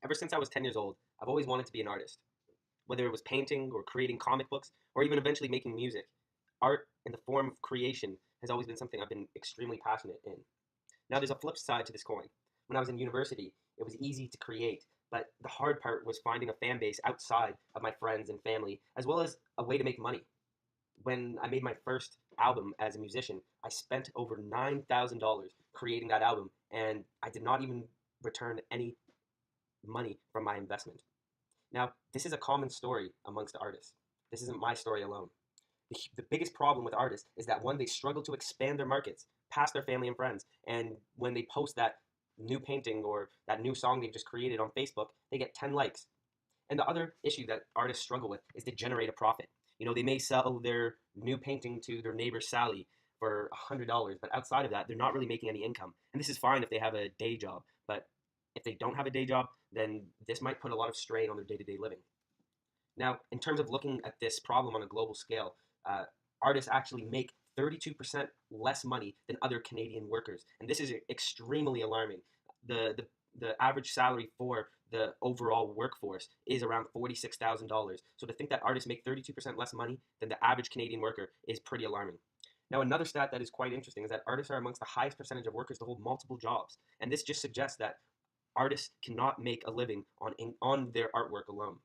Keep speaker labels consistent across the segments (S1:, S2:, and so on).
S1: Ever since I was 10 years old, I've always wanted to be an artist. Whether it was painting or creating comic books or even eventually making music, art in the form of creation has always been something I've been extremely passionate in. Now, there's a flip side to this coin. When I was in university, it was easy to create, but the hard part was finding a fan base outside of my friends and family, as well as a way to make money. When I made my first album as a musician, I spent over $9,000 creating that album, and I did not even return any money from my investment. Now, this is a common story amongst artists. This isn't my story alone. The biggest problem with artists is that one, they struggle to expand their markets past their family and friends. And when they post that new painting or that new song they've just created on Facebook, they get 10 likes. And the other issue that artists struggle with is to generate a profit. They may sell their new painting to their neighbor Sally for $100, but outside of that, they're not really making any income. And this is fine if they have a day job, but if they don't have a day job, then this might put a lot of strain on their day-to-day living. Now, in terms of looking at this problem on a global scale, uh, artists actually make 32% less money than other Canadian workers, and this is extremely alarming. The average salary for the overall workforce is around $46,000. So to think that artists make 32% less money than the average Canadian worker is pretty alarming. Now, another stat that is quite interesting is that artists are amongst the highest percentage of workers to hold multiple jobs, and this just suggests that artists cannot make a living on their artwork alone.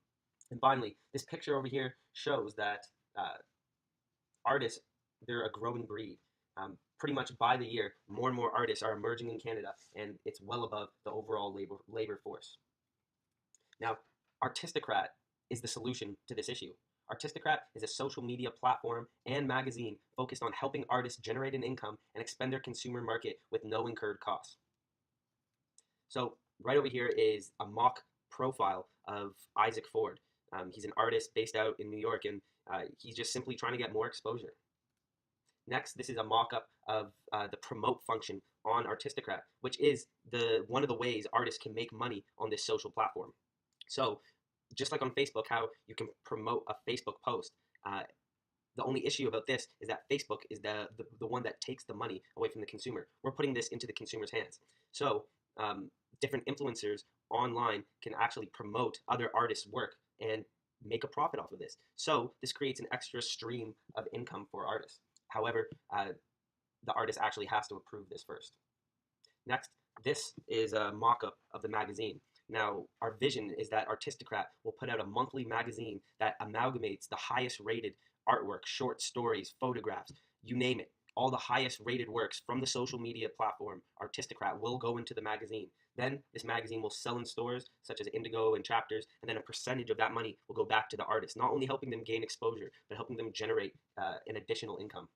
S1: And finally, this picture over here shows that uh, artists, they're a growing breed. Pretty much by the year, more and more artists are emerging in Canada, and it's well above the overall labor force. Now, Artistocrat is the solution to this issue. Artistocrat is a social media platform and magazine focused on helping artists generate an income and expand their consumer market with no incurred costs. So right over here is a mock profile of Isaac Ford. He's an artist based out in New York, and he's just simply trying to get more exposure. Next, this is a mock-up of the promote function on Artistocrat, which is one of the ways artists can make money on this social platform. So just like on Facebook, how you can promote a Facebook post, the only issue about this is that Facebook is the one that takes the money away from the consumer. We're putting this into the consumer's hands. So different influencers online can actually promote other artists' work and make a profit off of this. So this creates an extra stream of income for artists. However, the artist actually has to approve this first. Next, this is a mock-up of the magazine. Now, our vision is that Artistocrat will put out a monthly magazine that amalgamates the highest rated artwork, short stories, photographs, you name it. All the highest rated works from the social media platform Artistocrat will go into the magazine. Then this magazine will sell in stores such as Indigo and Chapters, and then a percentage of that money will go back to the artist, not only helping them gain exposure, but helping them generate an additional income.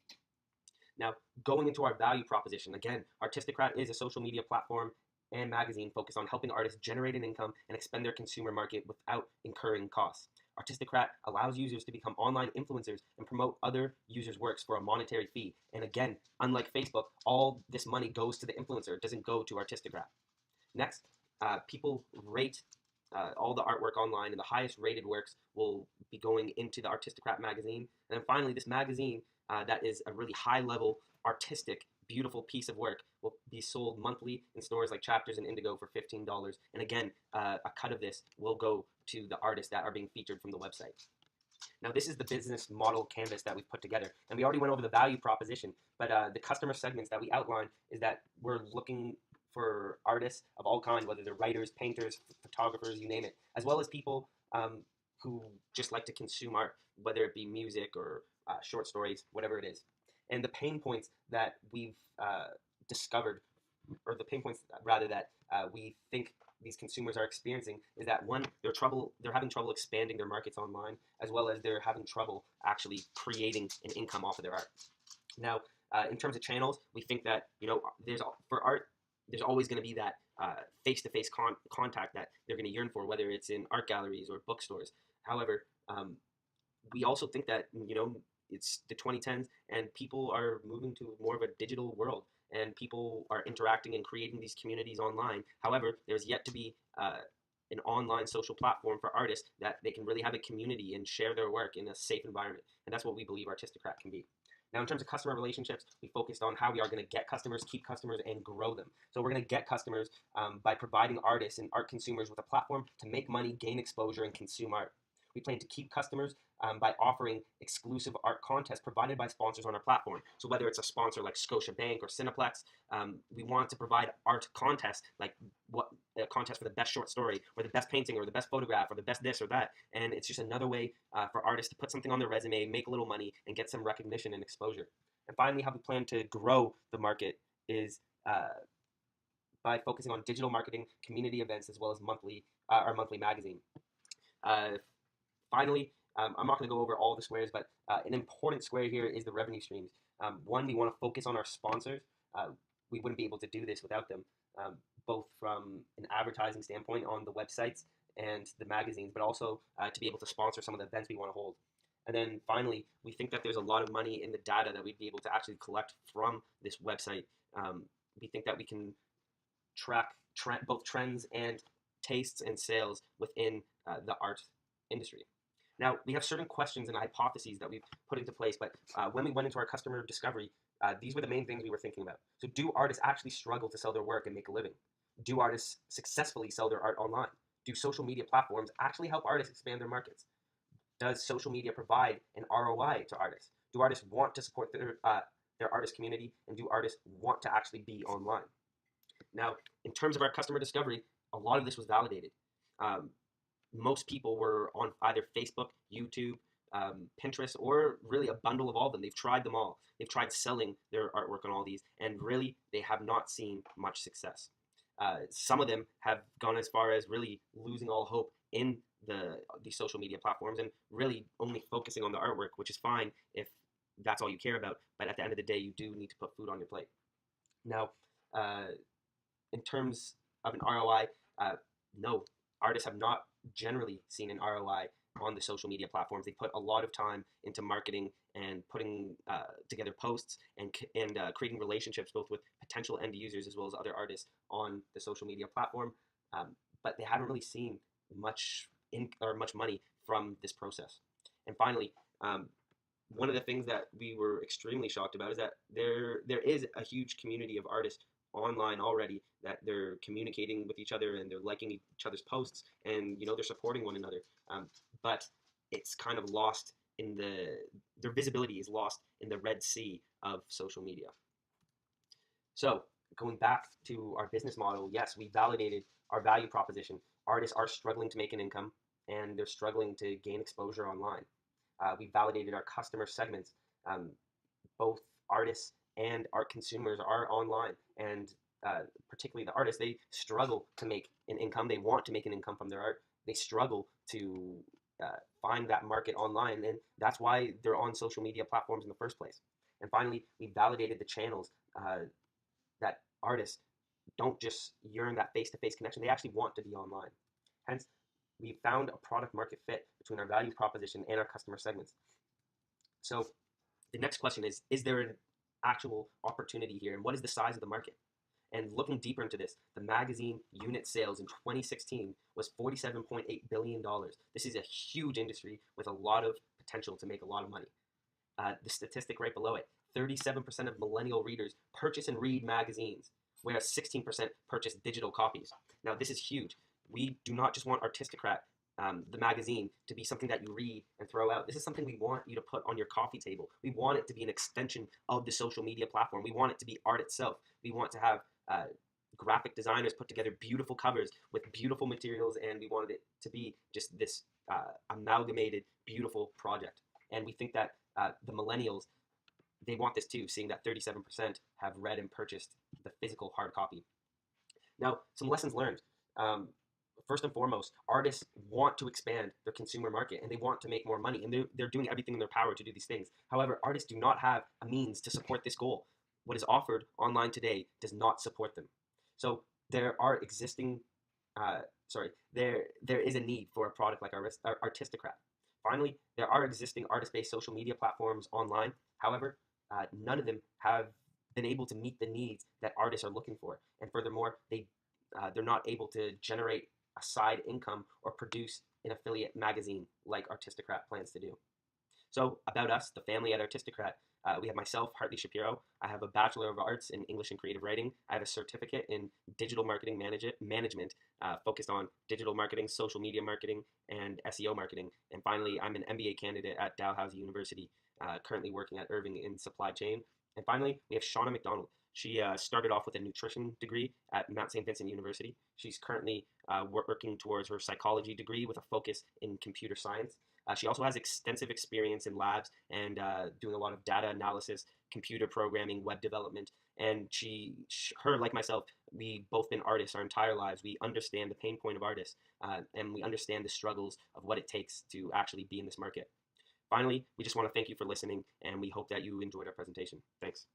S1: Now, going into our value proposition, again, Artistocrat is a social media platform and magazine focused on helping artists generate an income and expand their consumer market without incurring costs. Artistocrat allows users to become online influencers and promote other users' works for a monetary fee. And again, unlike Facebook, all this money goes to the influencer. It doesn't go to Artistocrat. Next, people rate all the artwork online, and the highest rated works will be going into the Artistocrat magazine. And then finally, this magazine that is a really high level, artistic, beautiful piece of work will be sold monthly in stores like Chapters and Indigo for $15. And again, a cut of this will go to the artists that are being featured from the website. Now, this is the business model canvas that we've put together. And we already went over the value proposition, but the customer segments that we outlined is that we're looking for artists of all kinds, whether they're writers, painters, photographers, you name it, as well as people who just like to consume art, whether it be music or short stories, whatever it is. And the pain points that we've discovered, or the pain points rather that we think these consumers are experiencing, is that one, they're having trouble expanding their markets online, as well as they're having trouble actually creating an income off of their art. Now, in terms of channels, we think that for art, there's always going to be that face-to-face contact that they're going to yearn for, whether it's in art galleries or bookstores. However, we also think that it's the 2010s and people are moving to more of a digital world, and people are interacting and creating these communities online. However, there's yet to be an online social platform for artists that they can really have a community and share their work in a safe environment, and that's what we believe Artistocrat can be. Now, in terms of customer relationships, we focused on how we are going to get customers, keep customers, and grow them. So we're going to get customers by providing artists and art consumers with a platform to make money, gain exposure, and consume art. We plan to keep customers by offering exclusive art contests provided by sponsors on our platform. So whether it's a sponsor like Scotiabank or Cineplex, we want to provide art contests like what a contest for the best short story or the best painting or the best photograph or the best this or that. And it's just another way for artists to put something on their resume, make a little money, and get some recognition and exposure. And finally, how we plan to grow the market is by focusing on digital marketing, community events, as well as our monthly magazine. Uh, Finally, I'm not going to go over all the squares, but an important square here is the revenue streams. One, we want to focus on our sponsors. We wouldn't be able to do this without them, both from an advertising standpoint on the websites and the magazines, but also to be able to sponsor some of the events we want to hold. And then finally, we think that there's a lot of money in the data that we'd be able to actually collect from this website. We think that we can track both trends and tastes and sales within the art industry. Now, we have certain questions and hypotheses that we've put into place, but when we went into our customer discovery, these were the main things we were thinking about. So do artists actually struggle to sell their work and make a living? Do artists successfully sell their art online? Do social media platforms actually help artists expand their markets? Does social media provide an ROI to artists? Do artists want to support their artist community, and do artists want to actually be online? Now, in terms of our customer discovery, a lot of this was validated. Most people were on either Facebook, YouTube, Pinterest, or really a bundle of all of them. They've tried them all. They've tried selling their artwork on all these, and really they have not seen much success. Some of them have gone as far as really losing all hope in the social media platforms and really only focusing on the artwork, which is fine if that's all you care about. But at the end of the day, you do need to put food on your plate. Now, in terms of an ROI, no, artists have not generally seen an ROI on the social media platforms. They put a lot of time into marketing and putting together posts and creating relationships both with potential end users as well as other artists on the social media platform, but they haven't really seen much much money from this process. And finally, one of the things that we were extremely shocked about is that there is a huge community of artists online already that they're communicating with each other and they're liking each other's posts and they're supporting one another, but it's kind of lost in their visibility is lost in the Red Sea of social media. So going back to our business model, yes, we validated our value proposition. Artists are struggling to make an income and they're struggling to gain exposure online. We validated our customer segments. Both artists and art consumers are online, and particularly the artists, they struggle to make an income. They want to make an income from their art. They struggle to find that market online, and that's why they're on social media platforms in the first place. And finally, we validated the channels that artists don't just yearn that face-to-face connection. They actually want to be online. Hence, we found a product market fit between our value proposition and our customer segments. So the next question is there an actual opportunity here, and what is the size of the market? And looking deeper into this, the magazine unit sales in 2016 was $47.8 billion. This is a huge industry with a lot of potential to make a lot of money. The statistic right below it, 37% of millennial readers purchase and read magazines, whereas 16% purchase digital copies. Now, this is huge. We do not just want Artistocrat, the magazine, to be something that you read and throw out. This is something we want you to put on your coffee table. We want it to be an extension of the social media platform. We want it to be art itself. We want to have graphic designers put together beautiful covers with beautiful materials, and we wanted it to be just this amalgamated, beautiful project. And we think that the millennials, they want this too, seeing that 37% have read and purchased the physical hard copy. Now, some lessons learned. First and foremost, artists want to expand their consumer market and they want to make more money, and they're doing everything in their power to do these things. However, artists do not have a means to support this goal. What is offered online today does not support them. So there are existing, there is a need for a product like Artistocrat. Finally, there are existing artist-based social media platforms online. However, none of them have been able to meet the needs that artists are looking for. And furthermore, they're not able to generate a side income or produce an affiliate magazine like Artistocrat plans to do. So about us, the family at Artistocrat, we have myself, Hartley Shapiro. I have a Bachelor of Arts in English and Creative Writing. I have a certificate in Digital Marketing Management, focused on digital marketing, social media marketing, and SEO marketing. And finally, I'm an MBA candidate at Dalhousie University, currently working at Irving in supply chain. And finally, we have Shauna McDonald. She started off with a nutrition degree at Mount St. Vincent University. She's currently working towards her psychology degree with a focus in computer science. She also has extensive experience in labs and doing a lot of data analysis, computer programming, web development. And her, like myself, we both been artists our entire lives. We understand the pain point of artists, and we understand the struggles of what it takes to actually be in this market. Finally, we just want to thank you for listening, and we hope that you enjoyed our presentation. Thanks.